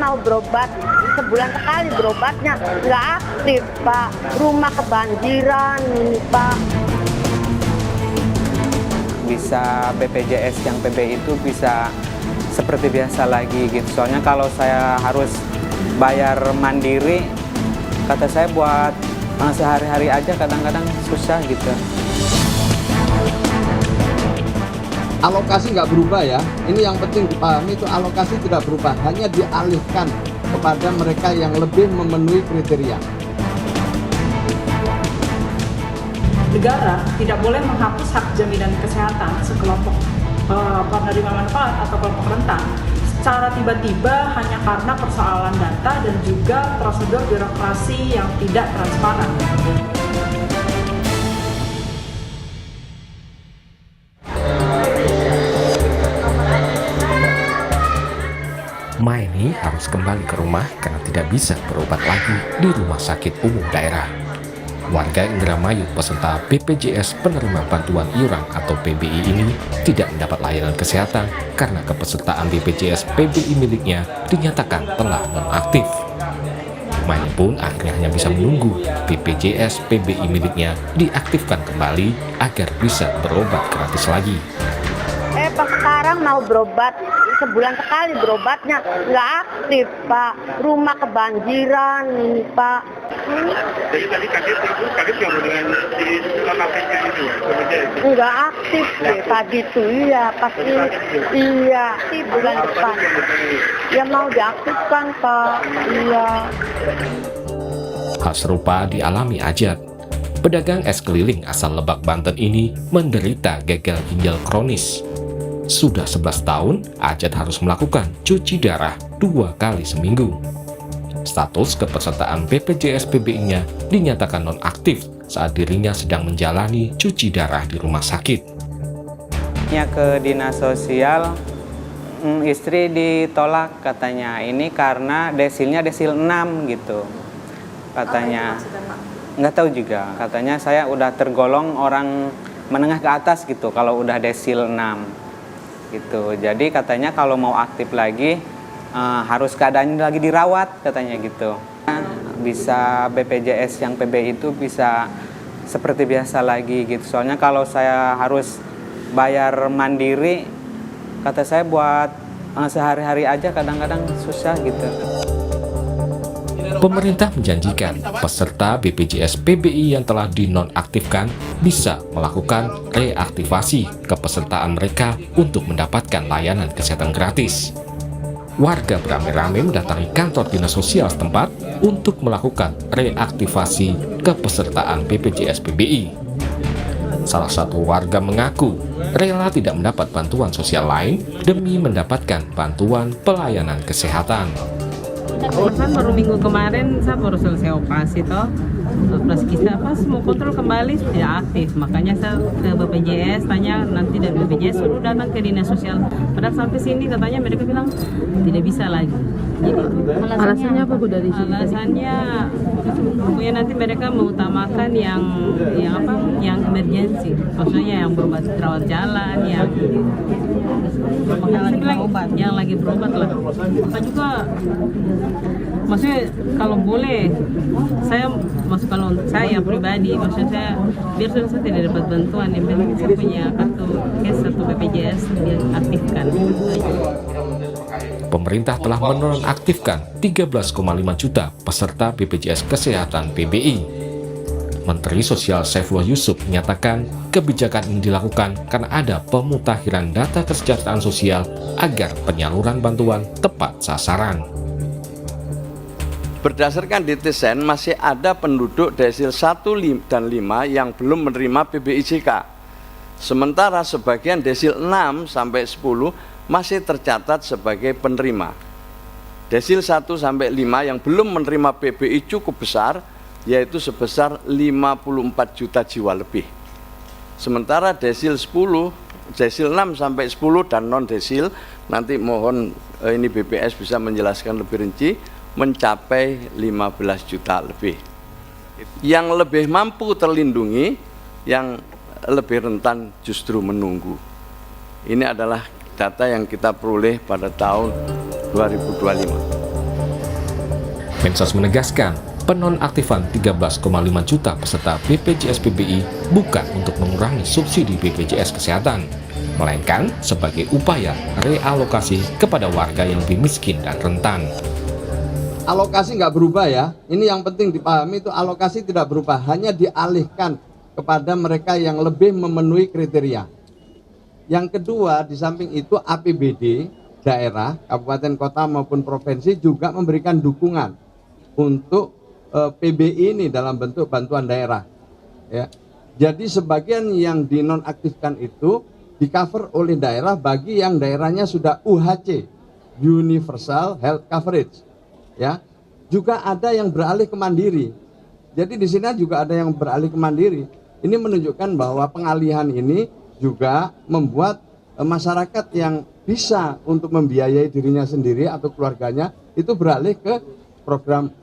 mau berobat, sebulan sekali berobatnya, nggak aktif Pak. Rumah kebanjiran ini Pak. Bisa BPJS yang PBI itu bisa seperti biasa lagi gitu. Soalnya kalau saya harus bayar mandiri, kata saya buat sehari-hari aja kadang-kadang susah gitu. Alokasi nggak berubah ya, ini yang penting dipahami itu alokasi tidak berubah, hanya dialihkan kepada mereka yang lebih memenuhi kriteria. Negara tidak boleh menghapus hak jaminan kesehatan sekelompok penerima manfaat atau kelompok rentan secara tiba-tiba hanya karena persoalan data dan juga prosedur birokrasi yang tidak transparan. Maeni harus kembali ke rumah karena tidak bisa berobat lagi di rumah sakit umum daerah. Warga Indramayu peserta BPJS penerima bantuan iuran atau PBI ini tidak mendapat layanan kesehatan karena kepesertaan BPJS PBI miliknya dinyatakan telah nonaktif. Maeni pun akhirnya hanya bisa menunggu BPJS PBI miliknya diaktifkan kembali agar bisa berobat gratis lagi. Pas sekarang mau berobat, sebulan sekali berobatnya, nggak aktif Pak. Rumah kebanjiran ini Pak. Jadi tadi kaget nggak mau dengan si nonaktifnya itu ya? Nggak aktif deh tadi itu, iya pasti iya di bulan depan. Ya mau diaktifkan Pak, iya. Hal serupa dialami Ajat. Pedagang es keliling asal Lebak, Banten ini menderita gagal ginjal kronis. Sudah 11 tahun, Ajat harus melakukan cuci darah 2 kali seminggu. Status kepesertaan BPJS PBI-nya dinyatakan nonaktif saat dirinya sedang menjalani cuci darah di rumah sakit. Ke dinas sosial, istri ditolak katanya, ini karena desilnya desil 6 gitu. Katanya, nggak tahu juga, katanya saya udah tergolong orang menengah ke atas gitu kalau udah desil 6. Gitu. Jadi katanya kalau mau aktif lagi harus keadaannya lagi dirawat katanya gitu. Bisa BPJS yang PBI itu bisa seperti biasa lagi gitu. Soalnya kalau saya harus bayar mandiri, kata saya buat sehari-hari aja kadang-kadang susah gitu. Pemerintah menjanjikan peserta BPJS PBI yang telah dinonaktifkan bisa melakukan reaktivasi kepesertaan mereka untuk mendapatkan layanan kesehatan gratis. Warga beramai-ramai mendatangi kantor dinas sosial setempat untuk melakukan reaktivasi kepesertaan BPJS PBI. Salah satu warga mengaku rela tidak mendapat bantuan sosial lain demi mendapatkan bantuan pelayanan kesehatan. Kan baru minggu kemarin saya baru selesai operasi toh, plus kita pas mau kontrol kembali tidak aktif, makanya saya ke BPJS tanya, nanti dari BPJS suruh datang ke dinas sosial, padahal sampai sini katanya mereka bilang tidak bisa lagi. Jadi alasannya apa Bu dari sini? Alasannya pokoknya nanti mereka mengutamakan yang emergency, maksudnya yang berobat rawat jalan, yang lagi berobat lah. Maka juga maksudnya kalau boleh kalau saya pribadi, maksudnya saya biar saya tidak dapat bantuan, yang penting saya punya kartu kes atau BPJS diaktifkan. Pemerintah telah menonaktifkan 13,5 juta peserta BPJS Kesehatan PBI. Menteri Sosial Saifullah Yusuf menyatakan kebijakan ini dilakukan karena ada pemutakhiran data kesejahteraan sosial agar penyaluran bantuan tepat sasaran. Berdasarkan DTSEN masih ada penduduk desil 1 dan 5 yang belum menerima PBIJK. Sementara sebagian desil 6 sampai 10 masih tercatat sebagai penerima. Desil 1 sampai 5 yang belum menerima PBI cukup besar, yaitu sebesar 54 juta jiwa lebih. Sementara desil 10, desil 6 sampai 10 dan non desil, nanti mohon ini BPS bisa menjelaskan lebih rinci, mencapai 15 juta lebih. Yang lebih mampu terlindungi, yang lebih rentan justru menunggu. Ini adalah data yang kita peroleh pada tahun 2025. Mensos menegaskan, penonaktifan 13,5 juta peserta BPJS PBI bukan untuk mengurangi subsidi BPJS Kesehatan, melainkan sebagai upaya realokasi kepada warga yang lebih miskin dan rentan. Alokasi nggak berubah ya, ini yang penting dipahami, itu alokasi tidak berubah, hanya dialihkan kepada mereka yang lebih memenuhi kriteria. Yang kedua, di samping itu APBD daerah, kabupaten kota maupun provinsi juga memberikan dukungan untuk PBI ini dalam bentuk bantuan daerah. Ya. Jadi sebagian yang dinonaktifkan itu di cover oleh daerah bagi yang daerahnya sudah UHC, Universal Health Coverage. Ya. Juga ada yang beralih ke mandiri. Jadi di sini juga ada yang beralih ke mandiri. Ini menunjukkan bahwa pengalihan ini juga membuat masyarakat yang bisa untuk membiayai dirinya sendiri atau keluarganya itu beralih ke program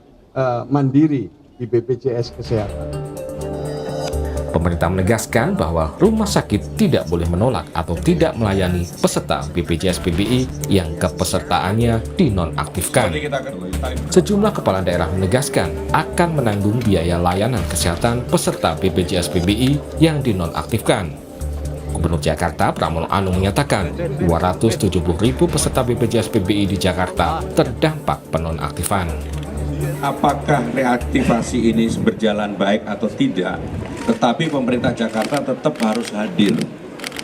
mandiri di BPJS Kesehatan. Pemerintah menegaskan bahwa rumah sakit tidak boleh menolak atau tidak melayani peserta BPJS PBI yang kepesertaannya dinonaktifkan. Sejumlah kepala daerah menegaskan akan menanggung biaya layanan kesehatan peserta BPJS PBI yang dinonaktifkan. Gubernur Jakarta Pramono Anung menyatakan 270.000 peserta BPJS PBI di Jakarta terdampak penonaktifan. Apakah reaktivasi ini berjalan baik atau tidak, tetapi pemerintah Jakarta tetap harus hadir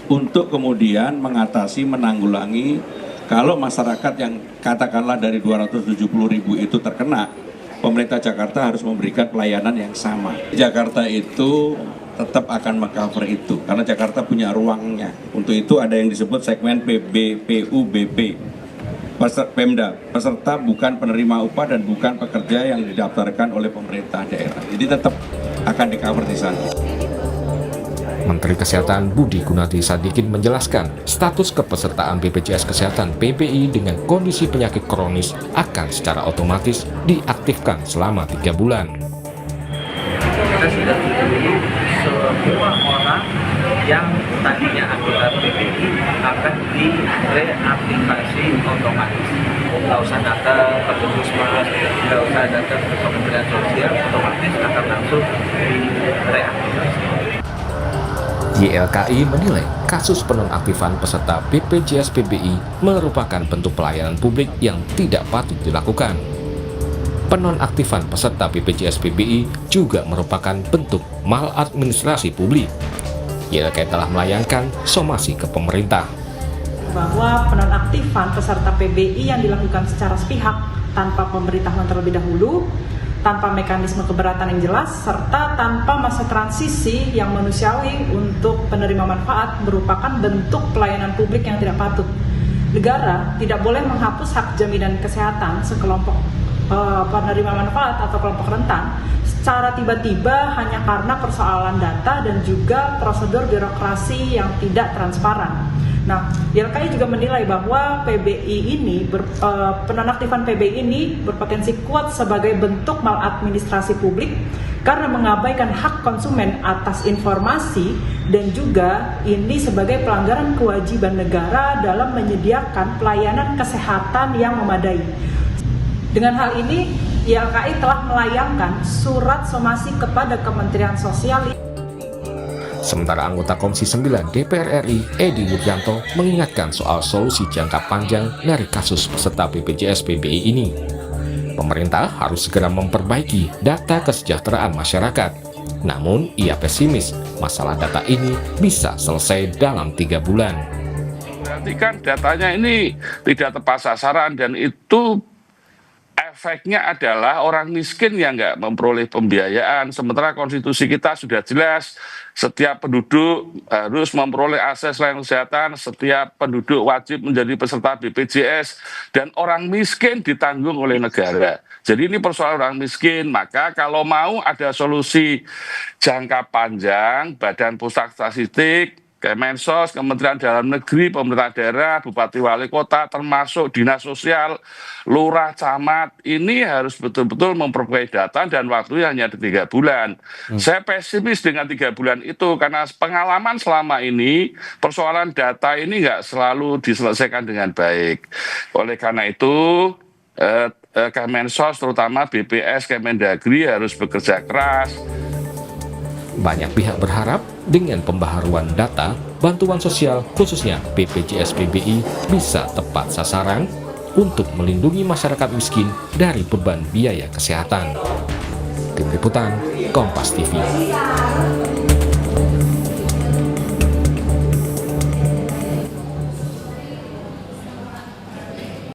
untuk kemudian mengatasi, menanggulangi kalau masyarakat yang katakanlah dari 270.000 itu terkena, pemerintah Jakarta harus memberikan pelayanan yang sama. Jakarta itu tetap akan meng-cover itu, karena Jakarta punya ruangnya. Untuk itu ada yang disebut segmen PBPUBP. Pemda, peserta bukan penerima upah dan bukan pekerja yang didaftarkan oleh pemerintah daerah. Jadi tetap akan di-cover di sana. Menteri Kesehatan Budi Gunadi Sadikin menjelaskan status kepesertaan BPJS Kesehatan PBI dengan kondisi penyakit kronis akan secara otomatis diaktifkan selama 3 bulan. Kita sudah dulu semua orang yang tadinya anggota PBI akan direaktivasi otomatis. Nggak usah datang ke Puskesmas, nggak usah datang ke Kementerian Sosial, otomatis akan langsung direaktivasi. YLKI menilai kasus penonaktifan peserta BPJS PBI merupakan bentuk pelayanan publik yang tidak patut dilakukan. Penonaktifan peserta BPJS PBI juga merupakan bentuk maladministrasi publik. YLKI telah melayangkan somasi ke pemerintah. Bahwa penonaktifan peserta PBI yang dilakukan secara sepihak tanpa pemberitahuan terlebih dahulu, tanpa mekanisme keberatan yang jelas, serta tanpa masa transisi yang manusiawi untuk penerima manfaat merupakan bentuk pelayanan publik yang tidak patut. Negara tidak boleh menghapus hak jaminan kesehatan sekelompok penerima manfaat atau kelompok rentan secara tiba-tiba hanya karena persoalan data dan juga prosedur birokrasi yang tidak transparan. Nah, YLKI juga menilai bahwa PBI ini, penonaktifan PBI ini berpotensi kuat sebagai bentuk maladministrasi publik karena mengabaikan hak konsumen atas informasi dan juga ini sebagai pelanggaran kewajiban negara dalam menyediakan pelayanan kesehatan yang memadai. Dengan hal ini, YLKI telah melayangkan surat somasi kepada Kementerian Sosial. Sementara anggota Komisi 9 DPR RI, Edi Wuryanto, mengingatkan soal solusi jangka panjang dari kasus peserta BPJS PBI ini. Pemerintah harus segera memperbaiki data kesejahteraan masyarakat. Namun, ia pesimis masalah data ini bisa selesai dalam 3 bulan. Berarti kan datanya ini tidak tepat sasaran dan itu efeknya adalah orang miskin yang nggak memperoleh pembiayaan, sementara konstitusi kita sudah jelas, setiap penduduk harus memperoleh akses layanan kesehatan, setiap penduduk wajib menjadi peserta BPJS, dan orang miskin ditanggung oleh negara. Jadi ini persoalan orang miskin, maka kalau mau ada solusi jangka panjang, Badan Pusat Statistik, Kemensos, Kementerian Dalam Negeri, pemerintah daerah, bupati wali kota, termasuk dinas sosial, lurah, camat, ini harus betul-betul memperoleh data dan waktunya hanya 3 bulan. Saya pesimis dengan 3 bulan itu karena pengalaman selama ini persoalan data ini nggak selalu diselesaikan dengan baik. Oleh karena itu Kemensos terutama BPS, Kemendagri harus bekerja keras. Banyak pihak berharap dengan pembaharuan data, bantuan sosial khususnya BPJS PBI bisa tepat sasaran untuk melindungi masyarakat miskin dari beban biaya kesehatan. Tim Liputan, Kompas TV.